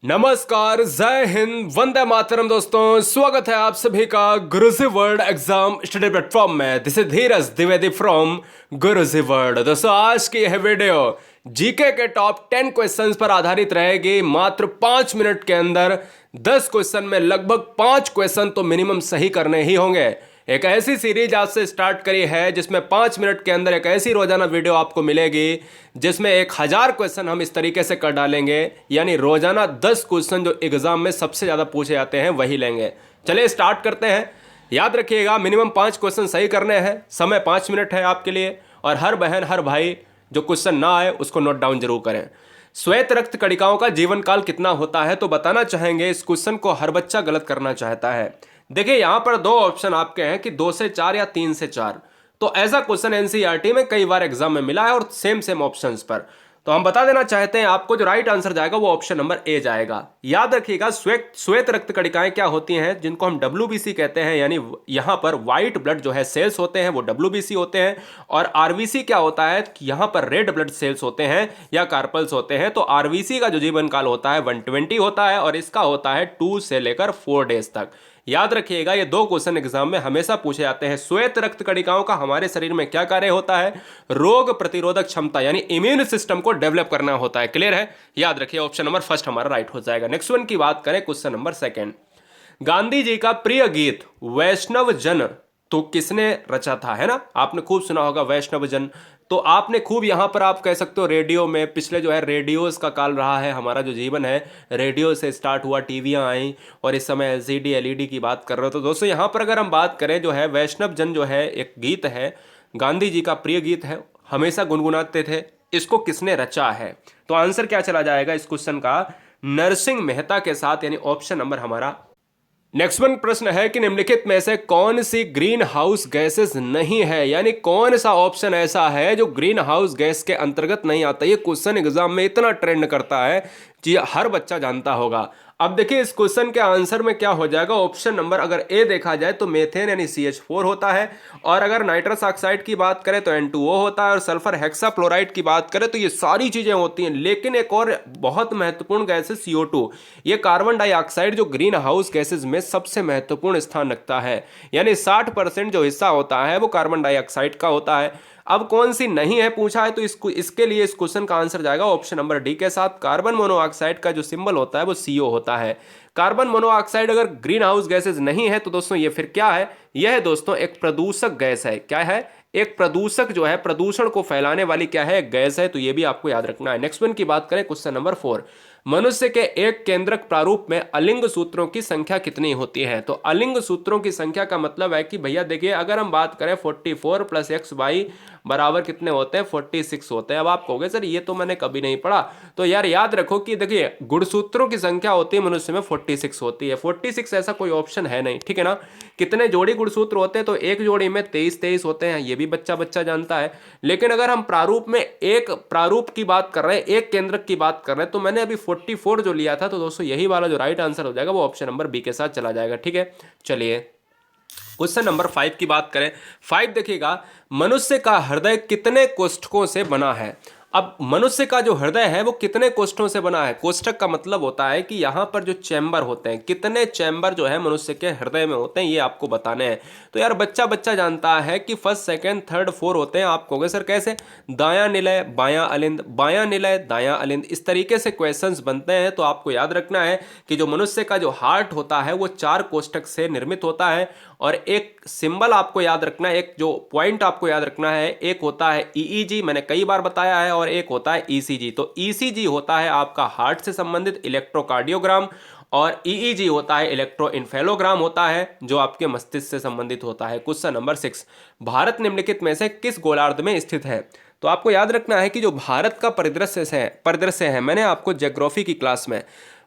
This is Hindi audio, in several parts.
नमस्कार, जय हिंद, वंदे मातरम। दोस्तों, स्वागत है आप सभी का गुरुजी वर्ल्ड एग्जाम स्टडी प्लेटफॉर्म में। This is Dheeraj Dwivedi from Guruji world. दोस्तों, आज की यह वीडियो जीके के टॉप 10 क्वेश्चंस पर आधारित रहेगी। मात्र 5 मिनट के अंदर 10 क्वेश्चन में लगभग 5 क्वेश्चन तो मिनिमम सही करने ही होंगे। एक ऐसी सीरीज आज से स्टार्ट करी है जिसमें 5 मिनट के अंदर एक ऐसी रोजाना वीडियो आपको मिलेगी जिसमें 1000 क्वेश्चन हम इस तरीके से कर डालेंगे, यानी रोजाना 10 क्वेश्चन जो एग्जाम में सबसे ज़्यादा पूछे जाते हैं वही लेंगे। चलिए स्टार्ट करते हैं। याद रखिएगा, मिनिमम 5 क्वेश्चन सही करने हैं। समय 5 मिनट है आपके लिए। और हर बहन हर भाई जो क्वेश्चन ना आए उसको नोट डाउन जरूर करें। श्वेत रक्त कणिकाओं का जीवन काल कितना होता है तो बताना चाहेंगे। इस क्वेश्चन को हर बच्चा गलत करना चाहता है। देखिए, यहां पर 2 ऑप्शन आपके हैं कि 2 से 4 या 3 से 4। तो ऐसा क्वेश्चन एनसीईआरटी में कई बार एग्जाम में मिला है और सेम सेम ऑप्शंस पर। तो हम बता देना चाहते हैं आपको, जो राइट आंसर जाएगा वो ऑप्शन नंबर ए जाएगा। याद रखिएगा, श्वेत रक्त कणिकाएं क्या होती हैं, जिनको हम डब्ल्यूबीसी कहते हैं, यानी यहां पर व्हाइट ब्लड जो है सेल्स होते हैं वो डब्ल्यूबीसी होते हैं। और आरबीसी क्या होता है कि यहां पर रेड ब्लड सेल्स होते हैं या कार्पल्स होते हैं। तो आरबीसी का जो जीवन काल होता है 120 होता है और इसका होता है 2 से लेकर 4 डेज तक। याद रखिएगा, ये 2 क्वेश्चन एग्जाम में हमेशा पूछे जाते हैं। श्वेत रक्त कणिकाओं का हमारे शरीर में क्या कार्य होता है? रोग प्रतिरोधक क्षमता यानी इम्यून सिस्टम को डेवलप करना होता है। क्लियर है? याद रखिए, ऑप्शन नंबर फर्स्ट हमारा राइट हो जाएगा। नेक्स्ट वन की बात करें, question number second. Gandhi ji का प्रिय गीत वैष्णव जन तो किसने रचा था? है ना, आपने खूब सुना होगा वैष्णव जन। तो आपने खूब, यहां पर आप कह सकते हो रेडियो में, पिछले जो है रेडियोस का काल रहा है, हमारा जो जीवन है रेडियो से स्टार्ट हुआ, टीवियां आई और इस समय एलसीडी एलईडी की बात कर रहे हो। तो दोस्तों, यहां पर अगर हम बात करें, जो है वैष्णव जन जो है एक गीत है, गांधी जी का प्रिय गीत है, हमेशा गुनगुनाते थे। इसको किसने रचा है? तो आंसर क्या चला जाएगा इस क्वेश्चन का? नरसिंह मेहता के साथ, यानी ऑप्शन नंबर हमारा। नेक्स्ट वन प्रश्न है कि निम्नलिखित में से कौन सी ग्रीन हाउस गैसेस नहीं है, यानी कौन सा ऑप्शन ऐसा है जो ग्रीन हाउस गैस के अंतर्गत नहीं आता। ये क्वेश्चन एग्जाम में इतना ट्रेंड करता है कि हर बच्चा जानता होगा। अब देखिए, इस क्वेश्चन के आंसर में क्या हो जाएगा। ऑप्शन नंबर अगर ए देखा जाए तो मेथेन यानी CH4 होता है। और अगर नाइट्रस ऑक्साइड की बात करें तो N2O होता है। और सल्फर हेक्साफ्लोराइड की बात करें तो ये सारी चीजें होती हैं। लेकिन एक और बहुत महत्वपूर्ण गैस है CO2। ये कार्बन डाइऑक्साइड जो ग्रीन हाउस गैसेज में सबसे महत्वपूर्ण स्थान रखता है, यानी 60% जो हिस्सा होता है वो कार्बन डाइऑक्साइड का होता है। अब कौन सी नहीं है पूछा है, तो इसके लिए इस क्वेश्चन का आंसर जाएगा ऑप्शन नंबर डी के साथ। कार्बन मोनोऑक्साइड का जो सिंबल होता है वो CO होता है। कार्बन मोनोऑक्साइड अगर ग्रीन हाउस गैसेज नहीं है तो दोस्तों ये फिर क्या है? यह है दोस्तों एक प्रदूषक गैस है। क्या है? एक प्रदूषक जो है, प्रदूषण को फैलाने वाली क्या है? गैस है। तो ये भी आपको याद रखना है। नेक्स्ट वन की बात करें, क्वेश्चन नंबर 4। मनुष्य के एक केंद्रक प्रारूप में अलिंग सूत्रों की संख्या कितनी होती है? तो अलिंग सूत्रों की संख्या का मतलब है कि भैया देखिए, अगर हम बात करें 44 + x/y बराबर कितने होते हैं? 46 होते हैं। अब आप कहोगे सर ये तो मैंने कभी नहीं पढ़ा। तो यार याद रखो कि देखिए, गुणसूत्रों की संख्या होती है मनुष्य में 46 होती है। 46 ऐसा कोई ऑप्शन है नहीं, ठीक है ना। कितने जोड़ी गुणसूत्र होते हैं? तो एक जोड़ी में 23 होते हैं, ये भी बच्चा बच्चा जानता है। लेकिन अगर हम प्रारूप में एक प्रारूप की बात कर रहे हैं, एक केंद्रक की बात कर रहे हैं, तो मैंने अभी 44 जो लिया था। तो दोस्तों यही वाला जो राइट आंसर हो जाएगा वो ऑप्शन नंबर बी के साथ चला जाएगा। ठीक है, चलिए क्वेश्चन नंबर 5 की बात करें। 5 देखिएगा, मनुष्य का हृदय कितने कोष्ठकों से बना है? अब मनुष्य का जो हृदय है वो कितने कोष्ठों से बना है? कोष्ठक का मतलब होता है कि यहां पर जो चैम्बर होते हैं, कितने चैम्बर जो है मनुष्य के हृदय में होते हैं, ये आपको बताने हैं। तो यार बच्चा बच्चा जानता है कि फर्स्ट, सेकंड, थर्ड, 4 होते हैं। आप कहोगे सर कैसे? दायां निलय बायां अलिंद, बायां निलय दायां अलिंद, इस तरीके से क्वेश्चंस बनते हैं। तो आपको याद रखना है कि जो मनुष्य का जो हार्ट होता है वो 4 कोष्ठक से निर्मित होता है। और एक सिंबल आपको याद रखना है, एक जो पॉइंट आपको याद रखना है, एक होता है EEG, मैंने कई बार बताया है, और एक होता है ECG। तो ECG होता है आपका हार्ट से संबंधित इलेक्ट्रोकार्डियोग्राम, और EEG होता है इलेक्ट्रोइन्फेलोग्राम होता है जो आपके मस्तिष्क से संबंधित होता है। Question number 6। भारत निम्नलिखित में से किस गोलार्ध में स्थित है? तो आपको याद रखना है कि जो भारत का परिदृश्य है, मैंने आपको ज्योग्राफी की क्लास में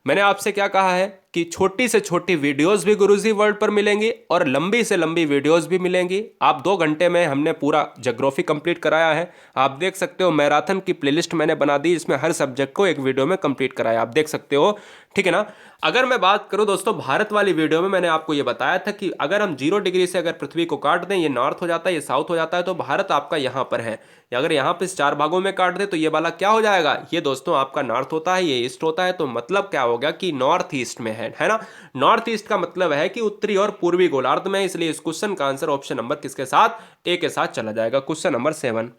मैंने आपसे क्या कहा है कि छोटी से छोटी वीडियोस भी गुरुजी वर्ल्ड पर मिलेंगी और लंबी से लंबी वीडियोस भी मिलेंगी। आप 2 घंटे में हमने पूरा ज्योग्राफी कंप्लीट कराया है। आप देख सकते हो मैराथन की प्लेलिस्ट मैंने बना दी, इसमें हर सब्जेक्ट को एक वीडियो में कंप्लीट कराया, आप देख सकते हो, ठीक है ना। अगर मैं बात करूं दोस्तों भारत वाली वीडियो में, मैंने आपको ये बताया था कि अगर हम 0 डिग्री से अगर पृथ्वी को काट दें, ये नॉर्थ हो जाता है, ये साउथ हो जाता है, तो भारत आपका यहाँ पर है। या अगर यहाँ पे 4 भागों में काट दे तो ये वाला क्या हो जाएगा, ये दोस्तों आपका नॉर्थ होता है, ये ईस्ट होता है। तो मतलब क्या हो गया कि नॉर्थ ईस्ट में है ना। नॉर्थ ईस्ट का मतलब है कि उत्तरी और पूर्वी गोलार्ध में, इसलिए इस क्वेश्चन का आंसर ऑप्शन नंबर किसके साथ, ए के साथ चला जाएगा। क्वेश्चन नंबर 7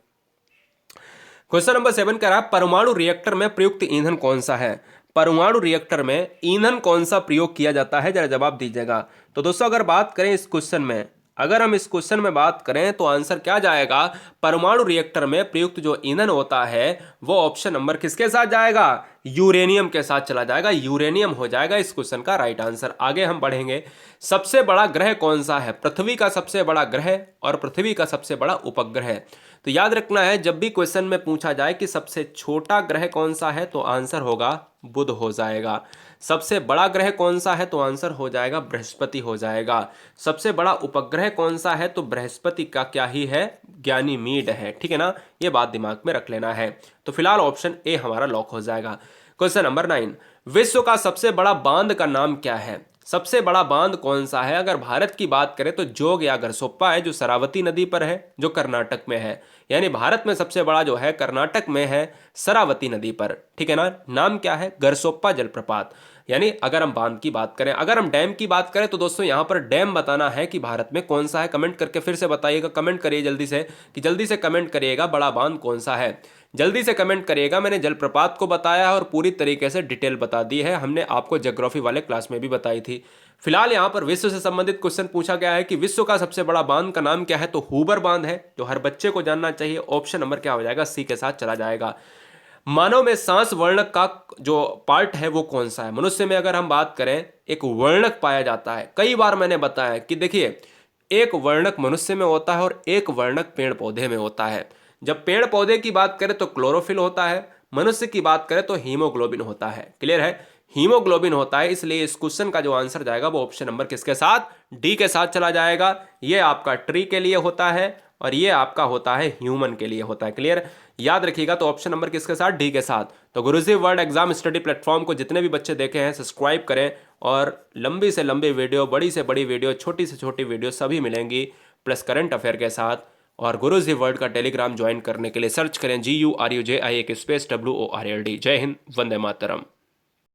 कह रहा है परमाणु रिएक्टर में प्रयुक्त ईंधन कौन सा है। परमाणु रिएक्टर में ईंधन कौन सा प्रयोग किया जाता है, जरा जवाब दीजिएगा। तो दोस्तों अगर बात करें इस क्वेश्चन में, अगर हम इस क्वेश्चन में बात करें तो आंसर क्या जाएगा, परमाणु रिएक्टर में प्रयुक्त जो ईंधन होता है वो ऑप्शन नंबर किसके साथ जाएगा, यूरेनियम के साथ चला जाएगा। यूरेनियम हो जाएगा इस क्वेश्चन का राइट आंसर। आगे हम बढ़ेंगे। सबसे बड़ा ग्रह कौन सा है, पृथ्वी का सबसे बड़ा ग्रह और पृथ्वी का सबसे बड़ा उपग्रह। तो याद रखना है जब भी क्वेश्चन में पूछा जाए कि सबसे छोटा ग्रह कौन सा है तो आंसर होगा बुध हो जाएगा। सबसे बड़ा ग्रह कौन सा है तो आंसर हो जाएगा बृहस्पति हो जाएगा। सबसे बड़ा उपग्रह कौन सा है तो बृहस्पति का क्या ही है, गैनीमीड है, ठीक है ना। ये बात दिमाग में रख लेना है। तो फिलहाल ऑप्शन ए हमारा लॉक हो जाएगा। क्वेश्चन नंबर 9, विश्व का सबसे बड़ा बांध का नाम क्या है। सबसे बड़ा बांध कौन सा है। अगर भारत की बात करें तो जोग या घरसोप्पा है, जो शरावती नदी पर है, जो कर्नाटक में है। यानी भारत में सबसे बड़ा जो है कर्नाटक में है, शरावती नदी पर, ठीक है ना। नाम क्या है, घरसोप्पा जलप्रपात। यानी अगर हम बांध की बात करें, अगर हम डैम की बात करें तो दोस्तों यहां पर डैम बताना है कि भारत में कौन सा है। कमेंट करके फिर से बताइएगा, कमेंट करिए जल्दी से, कि जल्दी से कमेंट करिएगा बड़ा बांध कौन सा है, जल्दी से कमेंट करिएगा। मैंने जलप्रपात को बताया है और पूरी तरीके से डिटेल बता दी है, हमने आपको ज्योग्राफी वाले क्लास में भी बताई थी। फिलहाल यहाँ पर विश्व से संबंधित क्वेश्चन पूछा गया है कि विश्व का सबसे बड़ा बांध का नाम क्या है, तो हूबर बांध है, जो हर बच्चे को जानना चाहिए। ऑप्शन नंबर क्या हो जाएगा, सी के साथ चला जाएगा। मानव में सांस वर्णक का जो पार्ट है वो कौन सा है। मनुष्य में अगर हम बात करें एक वर्णक पाया जाता है। कई बार मैंने बताया कि देखिए एक वर्णक मनुष्य में होता है और एक वर्णक पेड़ पौधे में होता है। जब पेड़ पौधे की बात करें तो क्लोरोफिल होता है, मनुष्य की बात करें तो हीमोग्लोबिन होता है। क्लियर है, हीमोग्लोबिन होता है। इसलिए इस क्वेश्चन का जो आंसर जाएगा वो ऑप्शन नंबर किसके साथ, डी के साथ चला जाएगा। ये आपका ट्री के लिए होता है और ये आपका होता है ह्यूमन के लिए होता है। क्लियर, याद रखिएगा। तो ऑप्शन नंबर किसके साथ, डी के साथ। तो गुरुजी वर्ल्ड एग्जाम स्टडी प्लेटफॉर्म को जितने भी बच्चे देखे हैं सब्सक्राइब करें, और लंबी से लंबी वीडियो, बड़ी से बड़ी वीडियो, छोटी से छोटी वीडियो सभी मिलेंगी, प्लस करंट अफेयर के साथ। और गुरुजी वर्ल्ड का टेलीग्राम ज्वाइन करने के लिए सर्च करें GURUJI एक स्पेस WORLD। जय हिंद, वंदे मातरम।